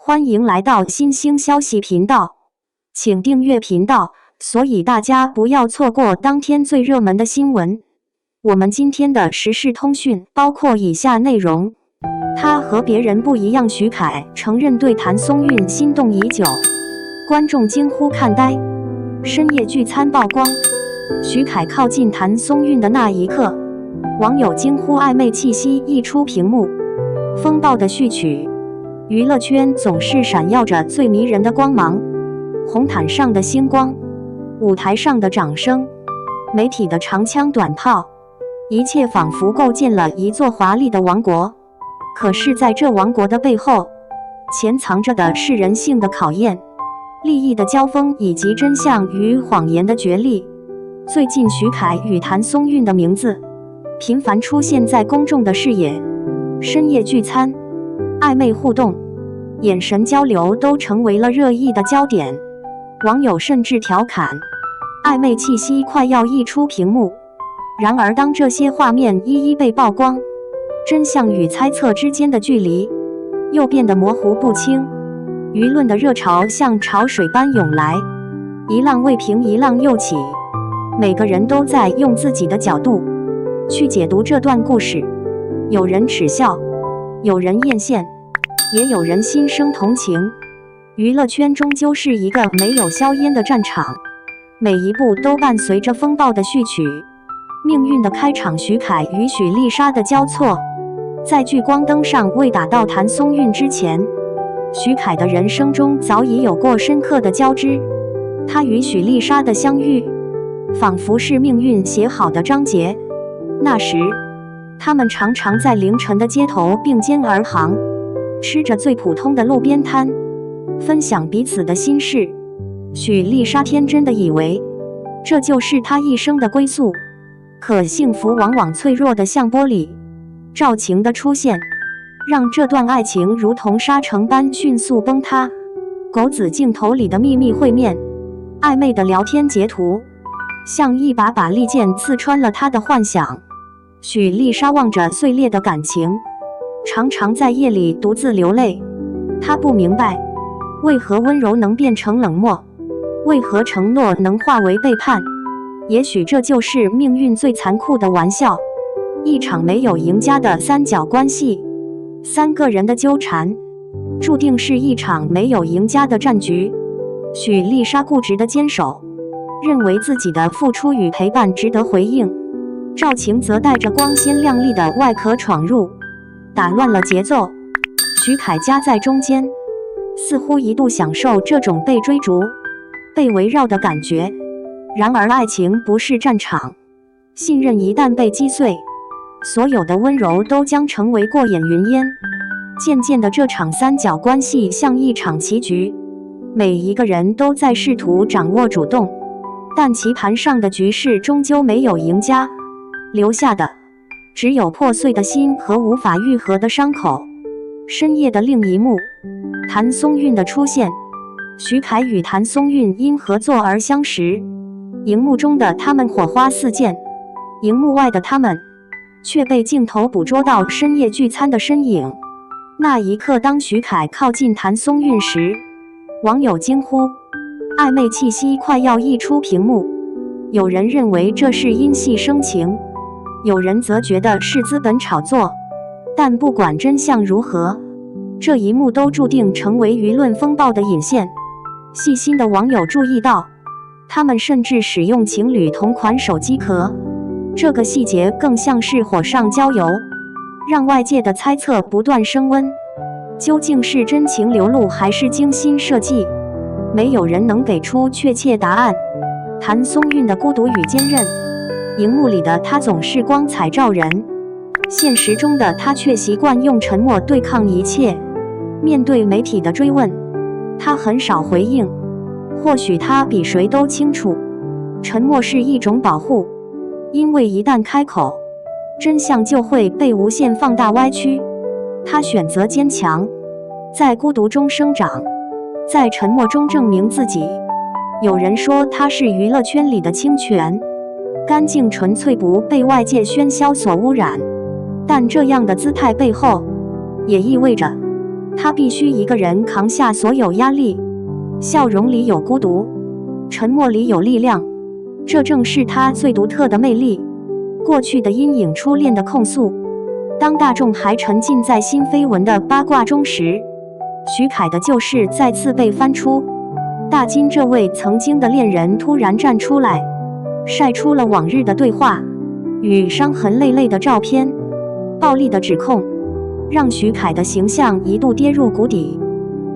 欢迎来到新兴消息频道，请订阅频道，所以大家不要错过当天最热门的新闻。我们今天的时事通讯包括以下内容：他和别人不一样，徐凯承认对谭松韵心动已久，观众惊呼看呆；深夜聚餐曝光，徐凯靠近谭松韵的那一刻，网友惊呼暧昧气息溢出屏幕。风暴的序曲，娱乐圈总是闪耀着最迷人的光芒，红毯上的星光，舞台上的掌声，媒体的长枪短炮，一切仿佛构建了一座华丽的王国。可是在这王国的背后，潜藏着的是人性的考验，利益的交锋，以及真相与谎言的角力。最近徐凯与谭松韵的名字频繁出现在公众的视野，深夜聚餐，暧昧互动，眼神交流都成为了热议的焦点。网友甚至调侃，暧昧气息快要溢出屏幕。然而当这些画面一一被曝光，真相与猜测之间的距离又变得模糊不清。舆论的热潮像潮水般涌来，一浪未平一浪又起，每个人都在用自己的角度去解读这段故事。有人耻笑，有人艳羡，也有人心生同情。娱乐圈终究是一个没有硝烟的战场，每一步都伴随着风暴的序曲。命运的开场，徐凯与许丽莎的交错。在聚光灯上未打到谭松韵之前，徐凯的人生中早已有过深刻的交织。他与许丽莎的相遇，仿佛是命运写好的章节。那时他们常常在凌晨的街头并肩而行，吃着最普通的路边摊，分享彼此的心事。许丽莎天真的以为这就是她一生的归宿，可幸福往往脆弱的像玻璃，赵晴的出现让这段爱情如同沙尘般迅速崩塌。狗子镜头里的秘密会面，暧昧的聊天截图，像一把把利剑刺穿了他的幻想。许丽莎望着碎裂的感情，常常在夜里独自流泪。她不明白，为何温柔能变成冷漠，为何承诺能化为背叛。也许这就是命运最残酷的玩笑，一场没有赢家的三角关系，三个人的纠缠，注定是一场没有赢家的战局。许丽莎固执的坚守，认为自己的付出与陪伴值得回应。赵晴则带着光鲜亮丽的外壳闯入，打乱了节奏。徐凯夹在中间，似乎一度享受这种被追逐、被围绕的感觉。然而爱情不是战场，信任一旦被击碎，所有的温柔都将成为过眼云烟。渐渐的，这场三角关系像一场棋局，每一个人都在试图掌握主动，但棋盘上的局势终究没有赢家，留下的只有破碎的心和无法愈合的伤口。深夜的另一幕，谭松韵的出现。徐凯与谭松韵因合作而相识，荧幕中的他们火花四溅，荧幕外的他们却被镜头捕捉到深夜聚餐的身影。那一刻，当徐凯靠近谭松韵时，网友惊呼，暧昧气息快要溢出屏幕。有人认为这是因戏生情，有人则觉得是资本炒作。但不管真相如何，这一幕都注定成为舆论风暴的引线。细心的网友注意到，他们甚至使用情侣同款手机壳，这个细节更像是火上浇油，让外界的猜测不断升温。究竟是真情流露还是精心设计？没有人能给出确切答案。谭松韵的孤独与坚韧，荧幕里的她总是光彩照人，现实中的她却习惯用沉默对抗一切。面对媒体的追问，她很少回应。或许她比谁都清楚，沉默是一种保护，因为一旦开口，真相就会被无限放大歪曲。她选择坚强，在孤独中生长，在沉默中证明自己。有人说她是娱乐圈里的清泉，干净纯粹，不被外界喧嚣所污染。但这样的姿态背后，也意味着他必须一个人扛下所有压力。笑容里有孤独，沉默里有力量，这正是他最独特的魅力。过去的阴影，初恋的控诉，当大众还沉浸在新绯闻的八卦中时，徐凯的旧事再次被翻出。大金这位曾经的恋人突然站出来，晒出了往日的对话与伤痕累累的照片。暴力的指控让徐凯的形象一度跌入谷底。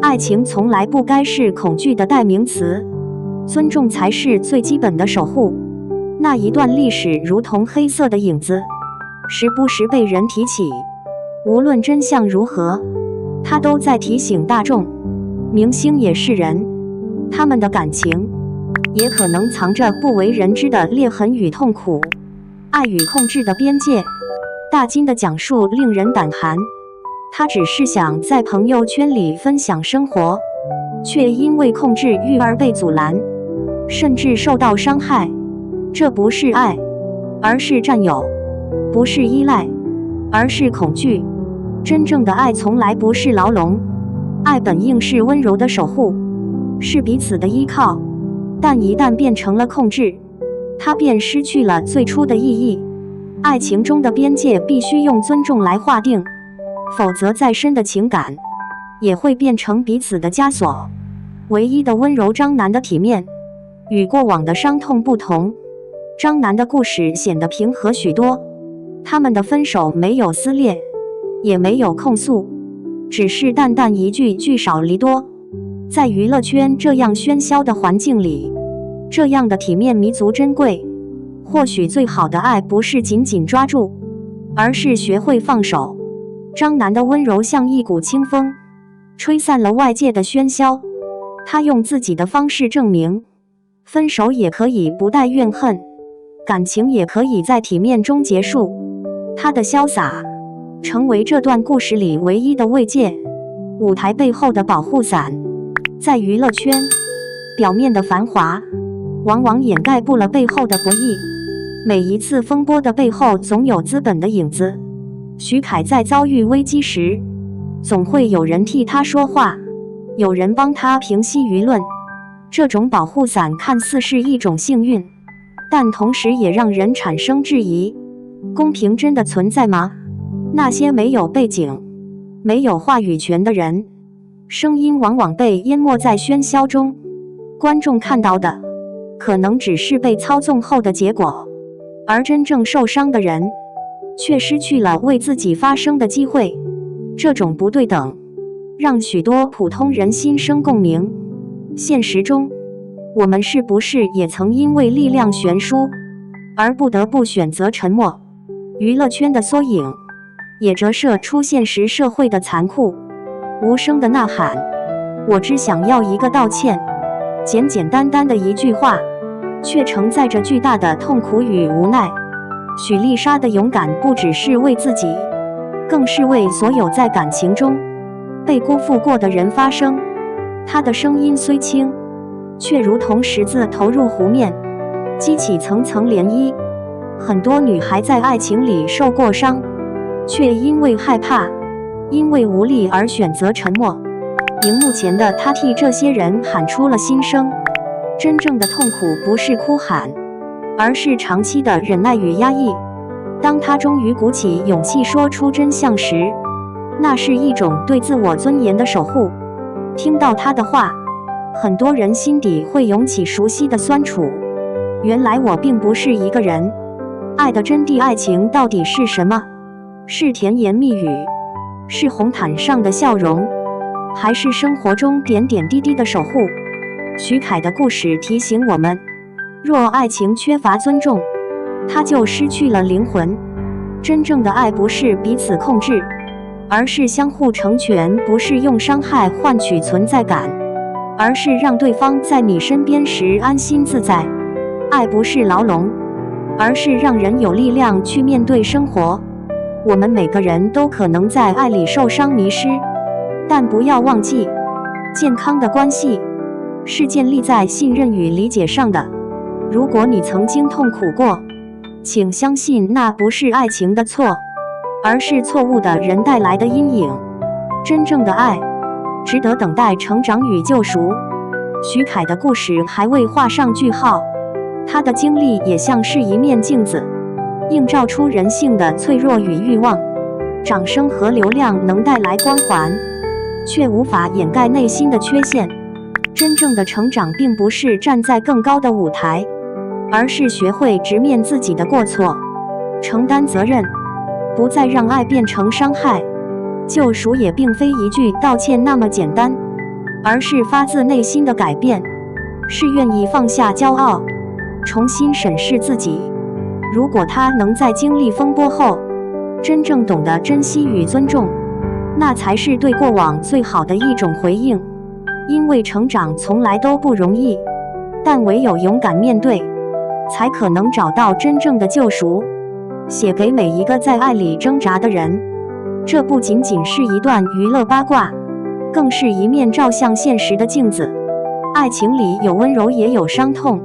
爱情从来不该是恐惧的代名词，尊重才是最基本的守护。那一段历史如同黑色的影子，时不时被人提起。无论真相如何，他都在提醒大众，明星也是人，他们的感情也可能藏着不为人知的裂痕与痛苦。爱与控制的边界，大金的讲述令人胆寒。他只是想在朋友圈里分享生活，却因为控制欲而被阻拦，甚至受到伤害。这不是爱，而是占有；不是依赖，而是恐惧。真正的爱从来不是牢笼，爱本应是温柔的守护，是彼此的依靠。但一旦变成了控制，它便失去了最初的意义。爱情中的边界必须用尊重来划定，否则再深的情感也会变成彼此的枷锁。唯一的温柔，张楠的体面。与过往的伤痛不同，张楠的故事显得平和许多。他们的分手没有撕裂，也没有控诉，只是淡淡一句聚少离多。在娱乐圈这样喧嚣的环境里，这样的体面弥足珍贵。或许最好的爱不是紧紧抓住，而是学会放手。张楠的温柔像一股清风，吹散了外界的喧嚣。他用自己的方式证明，分手也可以不带怨恨，感情也可以在体面中结束。他的潇洒成为这段故事里唯一的慰藉，舞台背后的保护伞。在娱乐圈，表面的繁华往往掩盖不了背后的不易。每一次风波的背后总有资本的影子。徐凯在遭遇危机时，总会有人替他说话，有人帮他平息舆论。这种保护伞看似是一种幸运，但同时也让人产生质疑：公平真的存在吗？那些没有背景、没有话语权的人，声音往往被淹没在喧嚣中。观众看到的可能只是被操纵后的结果，而真正受伤的人却失去了为自己发声的机会。这种不对等让许多普通人心生共鸣。现实中，我们是不是也曾因为力量悬殊而不得不选择沉默？娱乐圈的缩影也折射出现实社会的残酷。无声的呐喊，我只想要一个道歉。简简单单的一句话，却承载着巨大的痛苦与无奈。许丽莎的勇敢不只是为自己，更是为所有在感情中被辜负过的人发声。她的声音虽轻，却如同石子投入湖面，激起层层涟漪。很多女孩在爱情里受过伤，却因为害怕，因为无力而选择沉默。荧幕前的她替这些人喊出了心声。真正的痛苦不是哭喊，而是长期的忍耐与压抑。当她终于鼓起勇气说出真相时，那是一种对自我尊严的守护。听到她的话，很多人心底会涌起熟悉的酸楚。原来我并不是一个人。爱的真谛，爱情到底是什么？是甜言蜜语，是红毯上的笑容，还是生活中点点滴滴的守护？徐凯的故事提醒我们，若爱情缺乏尊重，它就失去了灵魂。真正的爱不是彼此控制，而是相互成全；不是用伤害换取存在感，而是让对方在你身边时安心自在。爱不是牢笼，而是让人有力量去面对生活。我们每个人都可能在爱里受伤迷失，但不要忘记，健康的关系是建立在信任与理解上的。如果你曾经痛苦过，请相信那不是爱情的错，而是错误的人带来的阴影。真正的爱值得等待成长与救赎。徐凯的故事还未画上句号，他的经历也像是一面镜子，映照出人性的脆弱与欲望。掌声和流量能带来光环，却无法掩盖内心的缺陷。真正的成长并不是站在更高的舞台，而是学会直面自己的过错，承担责任，不再让爱变成伤害。救赎也并非一句道歉那么简单，而是发自内心的改变，是愿意放下骄傲，重新审视自己。如果他能在经历风波后，真正懂得珍惜与尊重，那才是对过往最好的一种回应。因为成长从来都不容易，但唯有勇敢面对，才可能找到真正的救赎。写给每一个在爱里挣扎的人，这不仅仅是一段娱乐八卦，更是一面照向现实的镜子。爱情里有温柔也有伤痛，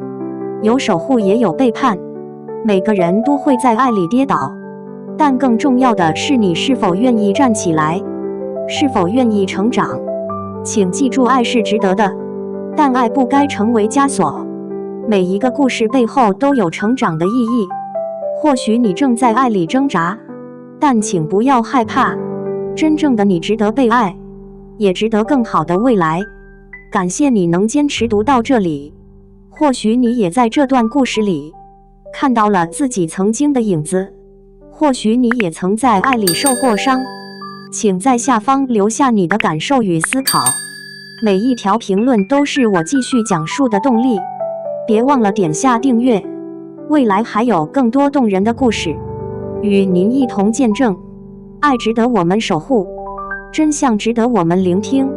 有守护也有背叛，每个人都会在爱里跌倒，但更重要的是你是否愿意站起来，是否愿意成长。请记住，爱是值得的，但爱不该成为枷锁。每一个故事背后都有成长的意义。或许你正在爱里挣扎，但请不要害怕，真正的你值得被爱，也值得更好的未来。感谢你能坚持读到这里，或许你也在这段故事里看到了自己曾经的影子，或许你也曾在爱里受过伤。请在下方留下你的感受与思考，每一条评论都是我继续讲述的动力。别忘了点下订阅，未来还有更多动人的故事与您一同见证。爱值得我们守护，真相值得我们聆听。